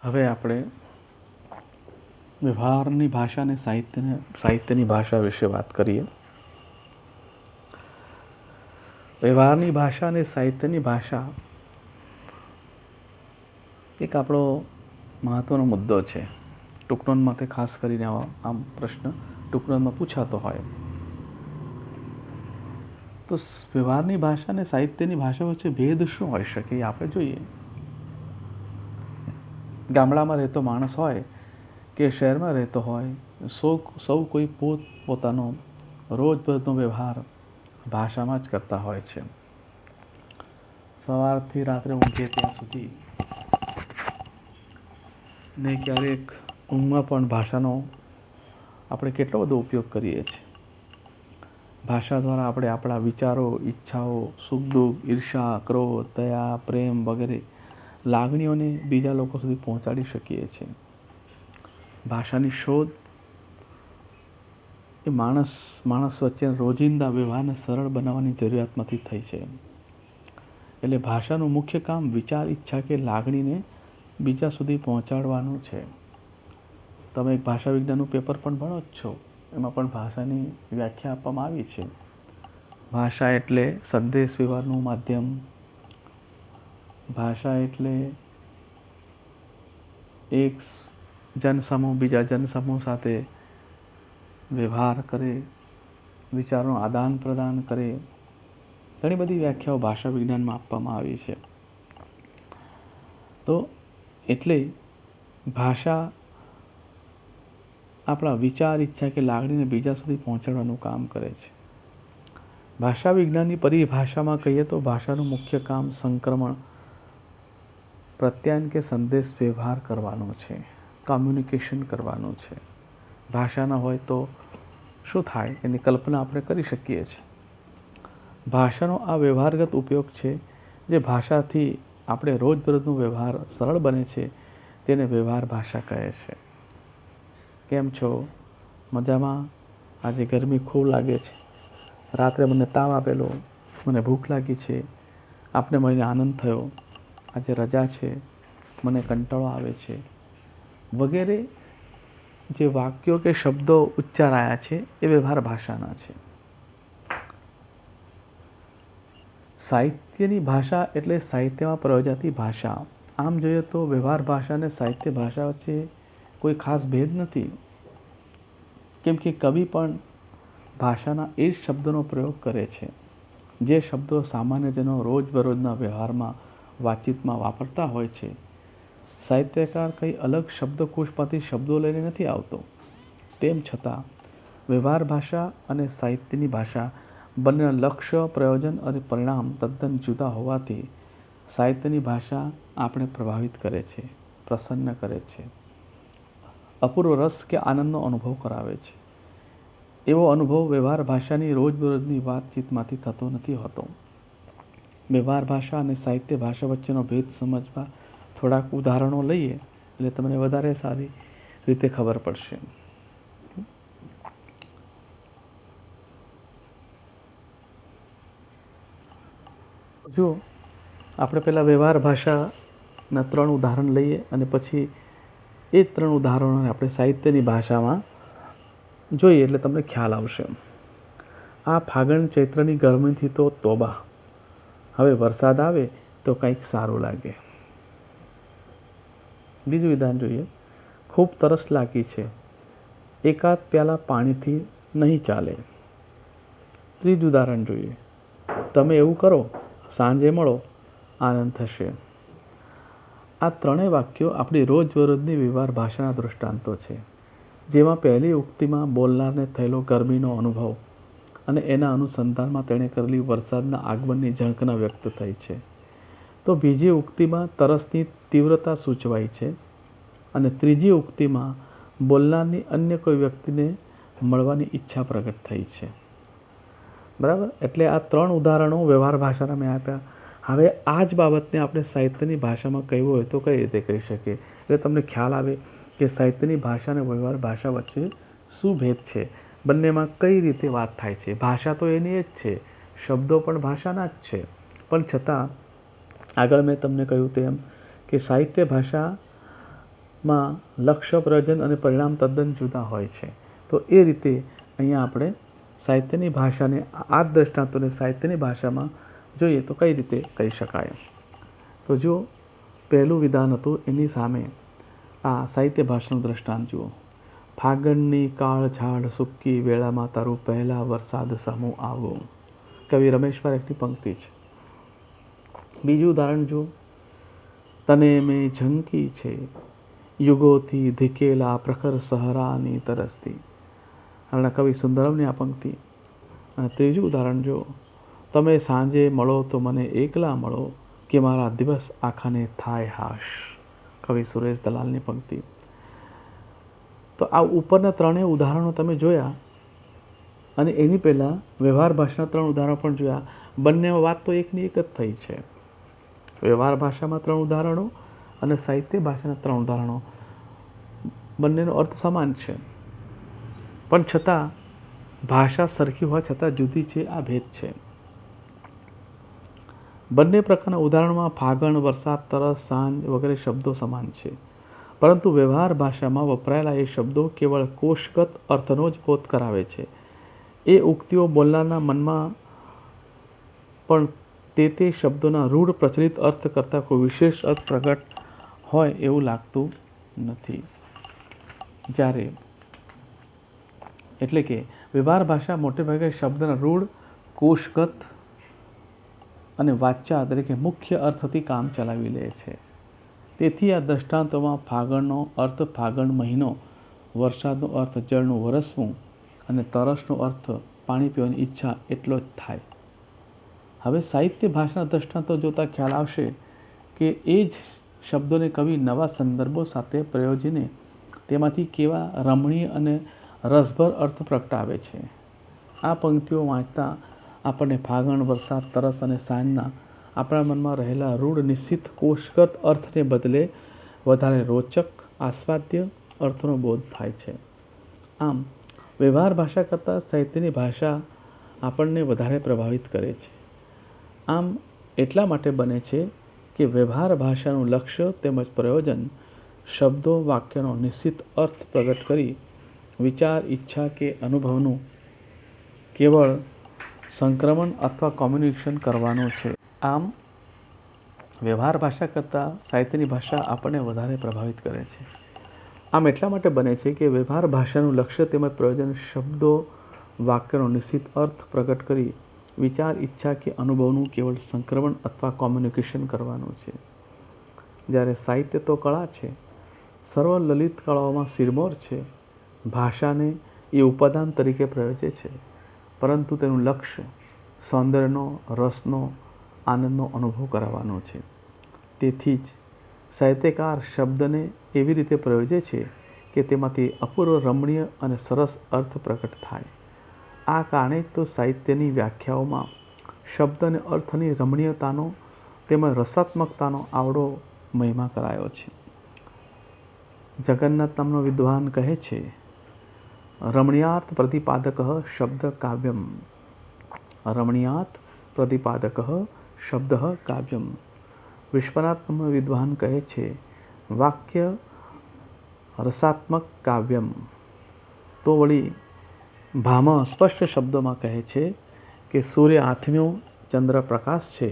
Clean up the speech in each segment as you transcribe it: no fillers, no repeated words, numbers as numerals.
હવે આપણે વ્યવહારની ભાષા અને સાહિત્યની ભાષા વિશે વાત કરીએ. વ્યવહારની ભાષા અને સાહિત્યની ભાષા એક આપણો મહત્વનો મુદ્દો છે. ટૂંકનોંધ માટે ખાસ કરીને આમ પ્રશ્ન ટૂંકનોંધમાં પૂછાતો હોય તો વ્યવહારની ભાષા અને સાહિત્યની ભાષા વચ્ચે ભેદ શું હોઈ શકે એ આપણે જોઈએ. ગામડામાં રહેતો માણસ હોય કે શહેરમાં રહેતો હોય, સૌ કોઈ પોતાનો રોજબરોજનો વ્યવહાર ભાષામાં જ કરતા હોય છે. સવારથી રાત્રે ઊંઘે ત્યાં સુધી ને ક્યારેક ઊંઘમાં પણ ભાષાનો આપણે કેટલો બધો ઉપયોગ કરીએ છીએ. ભાષા દ્વારા આપણે આપણા વિચારો, ઈચ્છાઓ, સુખ દુઃખ, ઈર્ષા, ક્રોધ, દયા, પ્રેમ વગેરે લાગણીઓને બીજા લોકો સુધી પહોંચાડી શકીએ છીએ. ભાષાની શોધ એ માણસ વચ્ચે રોજિંદા વ્યવહારને સરળ બનાવવાની જરૂરિયાતમાંથી થઈ છે. એટલે ભાષાનું મુખ્ય કામ વિચાર, ઈચ્છા કે લાગણીને બીજા સુધી પહોંચાડવાનું છે. તમે એક ભાષા વિજ્ઞાનનું પેપર પણ ભણો જ છો, એમાં પણ ભાષાની વ્યાખ્યા આપવામાં આવી છે. ભાષા એટલે સંદેશ વ્યવહારનું માધ્યમ. ભાષા એટલે એક જનસમૂહ બીજા જનસમૂહ સાથે વ્યવહાર કરે, વિચારોનું આદાન પ્રદાન કરે. ઘણી બધી વ્યાખ્યાઓ ભાષા વિજ્ઞાનમાં આપવામાં આવી છે. તો એટલે ભાષા આપણા વિચાર, ઈચ્છા કે લાગણીને બીજા સુધી પહોંચાડવાનું કામ કરે છે. ભાષા વિજ્ઞાનની પરિભાષામાં કહીએ તો ભાષાનું મુખ્ય કામ સંક્રમણ, પ્રત્યાયન કે સંદેશ વ્યવહાર કરવાનો છે, કમ્યુનિકેશન કરવાનું છે. ભાષા ન હોય તો શું થાય એની કલ્પના આપણે કરી શકીએ છીએ. ભાષાનો આ વ્યવહારગત ઉપયોગ છે જે ભાષાથી આપણે રોજબરોજનો વ્યવહાર સરળ બને છે, તેને વ્યવહાર ભાષા કહે છે. કેમ છો? મજામાં? આજે ગરમી ખૂબ લાગે છે. રાત્રે મને તાવ આપેલો, મને ભૂખ લાગી છે, આપને મળીને આનંદ થયો. આજે રજા છે, મને કંટાળો આવે છે વગેરે જે વાક્યો કે શબ્દો ઉચ્ચારાયા છે એ વ્યવહાર ભાષાના છે. સાહિત્યની ભાષા એટલે સાહિત્યમાં પ્રયોજાતી ભાષા. આમ જોઈએ તો વ્યવહાર ભાષા અને સાહિત્ય ભાષા વચ્ચે કોઈ ખાસ ભેદ નથી, કેમ કે કવિ પણ ભાષાના એ જ શબ્દોનો પ્રયોગ કરે છે જે શબ્દો સામાન્યજનો રોજબરોજના વ્યવહારમાં વાતચીતમાં વાપરતા હોય છે. સાહિત્યકાર કંઈ અલગ શબ્દકોશમાંથી શબ્દો લઈને નથી આવતો. તેમ છતાં વ્યવહાર ભાષા અને સાહિત્યની ભાષા બંનેના લક્ષ્ય, પ્રયોજન અને પરિણામ તદ્દન જુદા હોવાથી સાહિત્યની ભાષા આપણે પ્રભાવિત કરે છે, પ્રસન્ન કરે છે, અપૂર્વ રસ કે આનંદનો અનુભવ કરાવે છે. એવો અનુભવ વ્યવહાર ભાષાની રોજબરોજની વાતચીતમાંથી થતો નથી હોતો. વ્યવહાર ભાષા અને સાહિત્ય ભાષા વચ્ચેનો ભેદ સમજવા થોડાક ઉદાહરણો લઈએ એટલે તમને વધારે સારી રીતે ખબર પડશે. જો આપણે પહેલાં વ્યવહાર ભાષાના 3 ઉદાહરણ લઈએ અને પછી એ 3 ઉદાહરણોને આપણે સાહિત્યની ભાષામાં જોઈએ એટલે તમને ખ્યાલ આવશે. આ ફાગણ ચૈત્રની ગરમીથી તો તોબા, હવે વરસાદ આવે તો કંઈક સારું લાગે. બીજું વિધાન જોઈએ. ખૂબ તરસ લાગી છે, એકાદ પ્યાલા પાણીથી નહીં ચાલે. ત્રીજું ઉદાહરણ જોઈએ. તમે એવું કરો, સાંજે મળો, આનંદ થશે. આ ત્રણેય વાક્યો આપણી રોજબરોજની વ્યવહાર ભાષાના દૃષ્ટાંતો છે, જેમાં પહેલી ઉક્તિમાં બોલનારને થયેલો ગરમીનો અનુભવ અને એના અનુસંધાનમાં તેણે કરેલી વરસાદના આગમનની ઝંખના વ્યક્ત થઈ છે. તો બીજી ઉક્તિમાં તરસની તીવ્રતા સૂચવાઈ છે અને ત્રીજી ઉક્તિમાં બોલનારની અન્ય કોઈ વ્યક્તિને મળવાની ઈચ્છા પ્રગટ થઈ છે. બરાબર? એટલે આ 3 ઉદાહરણો વ્યવહાર ભાષાના મેં આપ્યા. હવે આ જ બાબતને આપણે સાહિત્યની ભાષામાં કહેવું હોય તો કઈ રીતે કહી શકીએ? એટલે તમને ખ્યાલ આવે કે સાહિત્યની ભાષા અને વ્યવહાર ભાષા વચ્ચે શું ભેદ છે, બંનેમાં કઈ રીતે વાત થાય છે. ભાષા તો એની જ છે, શબ્દો પણ ભાષાના જ છે, પણ છતાં આગળ મેં તમને કહ્યું તેમ કે સાહિત્ય ભાષા માં લક્ષ્ય, પ્રયોજન અને પરિણામ તદ્દન જુદા હોય છે. તો એ રીતે અહીંયા આપણે સાહિત્યની ભાષાને, આ દ્રષ્ટાંતોને સાહિત્યની ભાષામાં જોઈએ તો કઈ રીતે કહી શકાય. તો જો પહેલું વિધાન હતું, એની સામે આ સાહિત્ય ભાષાનું દ્રષ્ટાંત જુઓ. ફાગણની કાળ ઝાડ સૂકી વેળામાં તારું પહેલા વરસાદ સામું આવો. કવિ રમેશ પારેખની પંક્તિ છે. બીજું ઉદાહરણ જુઓ. તને મેં ઝંકી છે યુગોથી ધીકેલા પ્રખર સહરાની તરસથી. હાલના કવિ સુંદરમની આ પંક્તિ. અને ત્રીજું ઉદાહરણ જુઓ. તમે સાંજે મળો તો મને એકલા મળો કે મારા દિવસ આખાને થાય હાશ. કવિ સુરેશ દલાલની પંક્તિ. તો આ ઉપરના ત્રણેય ઉદાહરણો તમે જોયા અને એની પહેલાં વ્યવહાર ભાષાના 3 ઉદાહરણો પણ જોયા. બંને વાત તો એકની એક જ થઈ છે. વ્યવહાર ભાષામાં 3 ઉદાહરણો અને સાહિત્ય ભાષાના 3 ઉદાહરણો, બંનેનો અર્થ સમાન છે, પણ છતાં ભાષા સરખી હોવા છતાં જુદી છે. આ ભેદ છે. બંને પ્રકારના ઉદાહરણોમાં ફાગણ, વરસાદ, તરસ, સાંજ વગેરે શબ્દો સમાન છે, પરંતુ વ્યવહાર ભાષામાં વપરાયેલા એ શબ્દો કેવળ કોષગત અર્થનો જ બોધ કરાવે છે. એ ઉક્તિઓ બોલનારના મનમાં પણ તે શબ્દોના રૂઢ પ્રચલિત અર્થ કરતાં કોઈ વિશેષ અર્થ પ્રગટ હોય એવું લાગતું નથી. જ્યારે એટલે કે વ્યવહાર ભાષા મોટેભાગે શબ્દના રૂઢ, કોષગત અને વાચ્યા તરીકે મુખ્ય અર્થથી કામ ચલાવી લે છે. તેથી આ દ્રષ્ટાંતોમાં ફાગણનો અર્થ ફાગણ મહિનો, વરસાદનો અર્થ જળનું વરસવું અને તરસનો અર્થ પાણી પીવાની ઈચ્છા એટલો જ થાય. હવે સાહિત્ય ભાષાના દ્રષ્ટાંતો જોતા ખ્યાલ આવશે કે એ જ શબ્દોને કવિ નવા સંદર્ભો સાથે પ્રયોજીને તેમાંથી કેવા રમણીય અને રસભર અર્થ પ્રગટાવે છે. આ પંક્તિઓ વાંચતા આપણને ફાગણ, વરસાદ, તરસ અને સાંજના આપણા મનમાં રહેલા રૂઢ નિશ્ચિત કોષગત અર્થને બદલે વધારે રોચક, આસ્વાદ્ય અર્થનો બોધ થાય છે. આમ વ્યવહાર ભાષા કરતાં સાહિત્યની ભાષા આપણને વધારે પ્રભાવિત કરે છે. આમ એટલા માટે બને છે કે વ્યવહાર ભાષાનું લક્ષ્ય તેમજ પ્રયોજન શબ્દો, વાક્યનો નિશ્ચિત અર્થ પ્રગટ કરી વિચાર, ઈચ્છા કે અનુભવનું કેવળ સંક્રમણ અથવા કોમ્યુનિકેશન કરવાનું છે. આમ વ્યવહાર ભાષા કરતાં સાહિત્યની ભાષા આપણને વધારે પ્રભાવિત કરે છે. આમ એટલા માટે બને છે કે વ્યવહાર ભાષાનું લક્ષ્ય તેમજ પ્રયોજન શબ્દો, વાક્યનો નિશ્ચિત અર્થ પ્રગટ કરી વિચાર, ઈચ્છા કે અનુભવનું કેવળ સંક્રમણ અથવા કોમ્યુનિકેશન કરવાનું છે. જ્યારે સાહિત્ય તો કળા છે, સર્વ લલિત કળાઓમાં શિરમોર છે. ભાષાને એ ઉપાદાન તરીકે પ્રયોજે છે, પરંતુ તેનું લક્ષ્ય સૌંદર્યનો, રસનો, આનંદનો અનુભવ કરાવવાનો છે. તેથી જ સાહિત્યકાર શબ્દને એવી રીતે પ્રયોજે છે કે તેમાંથી અપૂર્વ, રમણીય અને સરસ અર્થ પ્રગટ થાય. આ કારણે જ તો સાહિત્યની વ્યાખ્યાઓમાં શબ્દ અને અર્થની રમણીયતાનો તેમજ રસાત્મકતાનો આવડો મહિમા કરાયો છે. જગન્નાથ નામનો વિદ્વાન કહે છે, રમણીયાર્થ પ્રતિપાદક શબ્દ કાવ્યમ. રમણીયાર્થ પ્રતિપાદક શબ્દ કાવ્યમ. વિશ્વનાથ નામનો વિદ્વાન કહે છે, વાક્ય રસાત્મક કાવ્યમ. તો વળી ભામ સ્પષ્ટ શબ્દોમાં કહે છે કે સૂર્ય આથમ્યો, ચંદ્ર પ્રકાશ છે,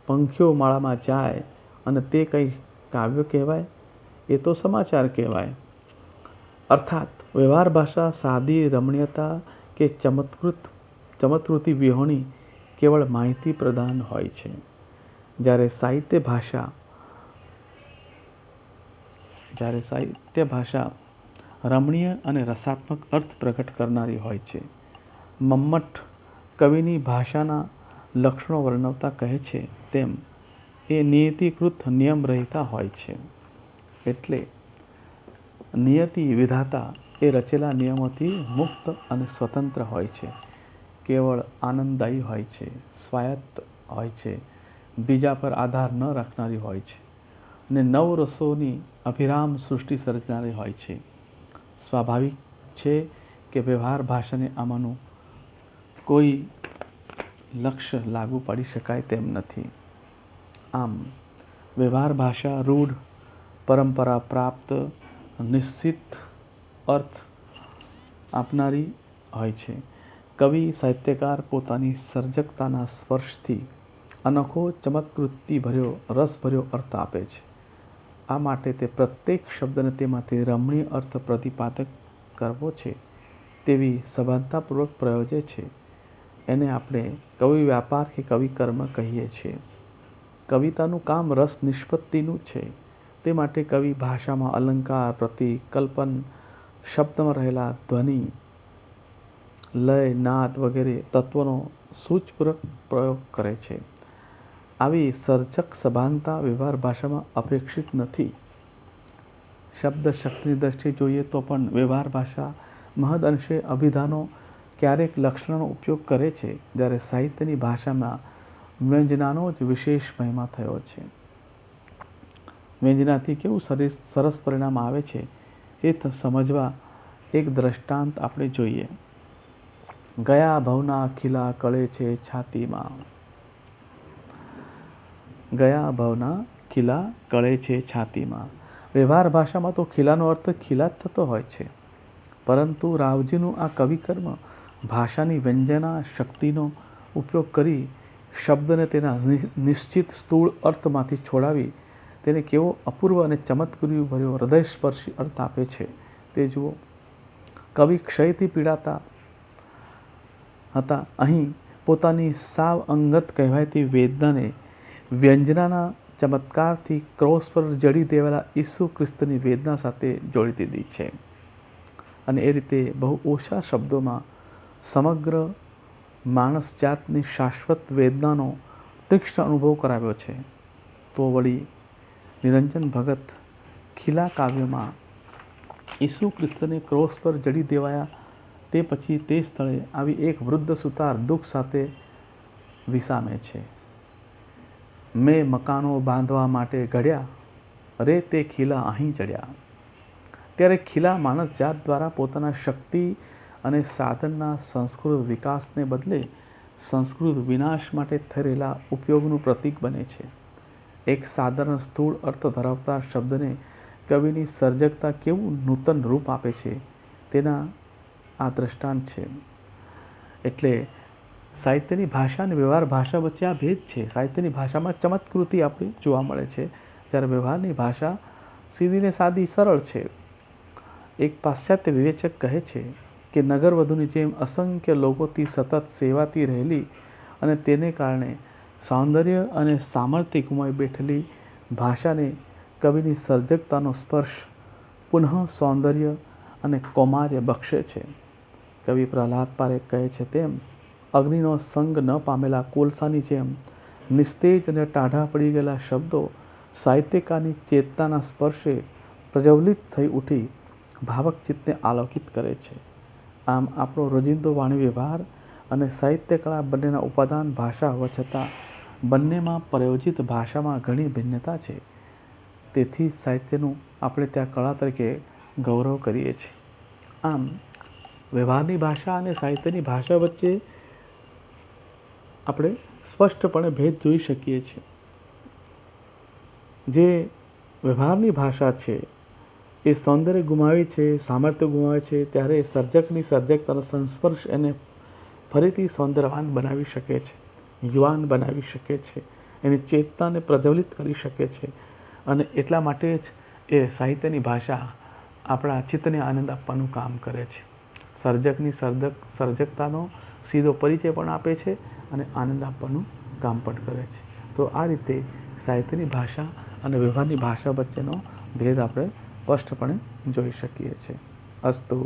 પંખીઓ માળામાં જાય અને તે કંઈ કાવ્ય કહેવાય? એ તો સમાચાર કહેવાય. અર્થાત વ્યવહાર ભાષા સાદી રમણીયતા કે ચમત્કૃતિ વિહોણી કેવળ માહિતી પ્રદાન હોય છે. જ્યારે સાહિત્ય ભાષા રમણીય અને રસાત્મક અર્થ પ્રગટ કરનારી હોય છે. મમ્મટ કવિની ભાષાના લક્ષણો વર્ણવતા કહે છે તેમ એ નિયતિકૃત નિયમ રહેતા હોય છે. એટલે નિયતિ વિધાતા એ રચેલા નિયમોથી મુક્ત અને સ્વતંત્ર હોય છે, કેવળ આનંદદાયી હોય છે, સ્વાયત્ત હોય છે, બીજા પર આધાર ન રાખનારી હોય છે અને નવ રસોની અભિરામ સૃષ્ટિ સર્જનારી હોય છે. સ્વાભાવિક છે કે વ્યવહાર ભાષાને આમાંનું કોઈ લક્ષ્ય લાગુ પાડી શકાય તેમ નથી. આમ વ્યવહાર ભાષા રૂઢ, પરંપરા પ્રાપ્ત નિશ્ચિત અર્થ આપનારી હોય છે. કવિ સાહિત્યકાર પોતાની સર્જકતાના સ્પર્શથી અનોખો ચમત્કૃતિભર્યો રસભર્યો અર્થ આપે છે. આ માટે તે પ્રત્યેક શબ્દને તેમાંથી રમણીય અર્થ પ્રતિપાદક કરવો છે તેવી સભાનતાપૂર્વક પ્રયોજે છે. એને આપણે કવિ વ્યાપાર કે કવિ કર્મ કહીએ છીએ. કવિતાનું કામ રસ નિષ્પત્તિનું છે. તે માટે કવિ ભાષામાં અલંકાર, પ્રતીક, કલ્પન, શબ્દમાં રહેલા ધ્વનિ, લય, નાદ વગેરે તત્વોનો સૂચપૂર્વક પ્રયોગ કરે છે. આવી સર્જક સભાનતા વ્યવહાર ભાષામાં અપેક્ષિત નથી. શબ્દ શક્તિની દ્રષ્ટિએ જોઈએ તો પણ વ્યવહાર ભાષા મહદઅંશે અભિધાનો, ક્યારેક લક્ષણોનો ઉપયોગ કરે છે, જ્યારે સાહિત્યની ભાષામાં વ્યંજનાનો જ વિશેષ મહિમા થયો છે. વ્યંજનાથી કેવું સરસ પરિણામ આવે છે એ સમજવા એક દ્રષ્ટાંત આપણે જોઈએ. ગયા ભવના ખીલા કળે છે છાતીમાં. ગયા ભવના ખીલા કળે છે છાતીમાં. વ્યવહાર ભાષામાં તો ખીલાનો અર્થ ખીલા જ થતો હોય છે, પરંતુ રાવજીનું આ કવિકર્મ ભાષાની વ્યંજના શક્તિનો ઉપયોગ કરી શબ્દને તેના નિશ્ચિત સ્થૂળ અર્થમાંથી છોડાવી તેને કેવો અપૂર્વ અને ચમત્કૃતિભર્યો હૃદયસ્પર્શી અર્થ આપે છે તે જુઓ. કવિ ક્ષયથી પીડાતા હતા. અહીં પોતાની સાવ અંગત કહેવાયતી વેદનાને વ્યંજનાના ચમત્કારથી ક્રોસ પર જડી દેવાયેલા ઈસુ ખ્રિસ્તની વેદના સાથે જોડી દીધી છે અને એ રીતે બહુ ઓછા શબ્દોમાં સમગ્ર માણસ જાતની શાશ્વત વેદનાનો તીક્ષ્ણ અનુભવ કરાવ્યો છે. તો વળી નિરંજન ભગત ખીલા કાવ્યમાં ઈસુ ખ્રિસ્તને ક્રોસ પર જડી દેવાયા તે પછી તે સ્થળે આવી એક વૃદ્ધ સુતાર દુઃખ સાથે વિસામે છે. મેં મકાનો બાંધવા માટે ઘડ્યા, રે તે ખીલા અહીં ચડ્યા. ત્યારે ખીલા માનસ જાત દ્વારા પોતાના શક્તિ અને સાધનના સંસ્કૃત વિકાસને બદલે સંસ્કૃત વિનાશ માટે થઈ રહેલા ઉપયોગનું પ્રતીક બને છે. એક સાધારણ સ્થૂળ અર્થ ધરાવતા શબ્દને કવિની સર્જકતા કેવું નૂતન રૂપ આપે છે તેના આ દ્રષ્ટાંત છે. એટલે સાહિત્યની ભાષા અને વ્યવહાર ભાષા વચ્ચે આ ભેદ છે. સાહિત્યની ભાષામાં ચમત્કૃતિ આપણી જોવા મળે છે, જ્યારે વ્યવહારની ભાષા સીધીને સાદી સરળ છે. એક પાશ્ચાત્ય વિવેચક કહે છે કે નગરવધુની જેમ અસંખ્ય લોકોથી સતત સેવાતી રહેલી અને તેને કારણે સૌંદર્ય અને સામર્થ્ય ગુમાવી બેઠેલી ભાષાને કવિની સર્જકતાનો સ્પર્શ પુનઃ સૌંદર્ય અને કૌમાર્ય બક્ષે છે. કવિ પ્રહલાદ પારેખ કહે છે તેમ અગ્નિનો સંગ ન પામેલા કોલસાની જેમ નિસ્તેજ અને ટાઢા પડી ગયેલા શબ્દો સાહિત્યકારની ચેતનાના સ્પર્શે પ્રજ્વલિત થઈ ઉઠી ભાવક ચિત્તને આલોકિત કરે છે. આમ આપણો રોજિંદો વાણી વ્યવહાર અને સાહિત્ય કળા બંનેના ઉપાદાન ભાષા હોવા છતાં બંનેમાં પ્રયોજિત ભાષામાં ઘણી ભિન્નતા છે. તેથી સાહિત્યનું આપણે ત્યાં કળા તરીકે ગૌરવ કરીએ છીએ. આમ વ્યવહારની ભાષા અને સાહિત્યની ભાષા વચ્ચે આપણે સ્પષ્ટપણે ભેદ જોઈ શકીએ છીએ. જે વ્યવહારની ભાષા છે એ સૌંદર્ય ગુમાવે છે, સામર્થ્ય ગુમાવે છે, ત્યારે સર્જકની સર્જકતાનો સંસ્પર્શ એને ફરીથી સૌંદર્યવાન બનાવી શકે છે, યુવાન બનાવી શકે છે, એની ચેતનાને પ્રજ્વલિત કરી શકે છે. અને એટલા માટે જ એ સાહિત્યની ભાષા આપણા ચિત્તને આનંદ આપવાનું કામ કરે છે. સર્જકની સર્જકતાનો સીધો પરિચય પણ આપે છે અને આનંદ આપવાનું કામ પણ કરે છે. તો આ રીતે સાહિત્યની ભાષા અને વ્યવહારની ભાષા વચ્ચેનો ભેદ આપણે સ્પષ્ટપણે જોઈ શકીએ છીએ. અસ્તુ.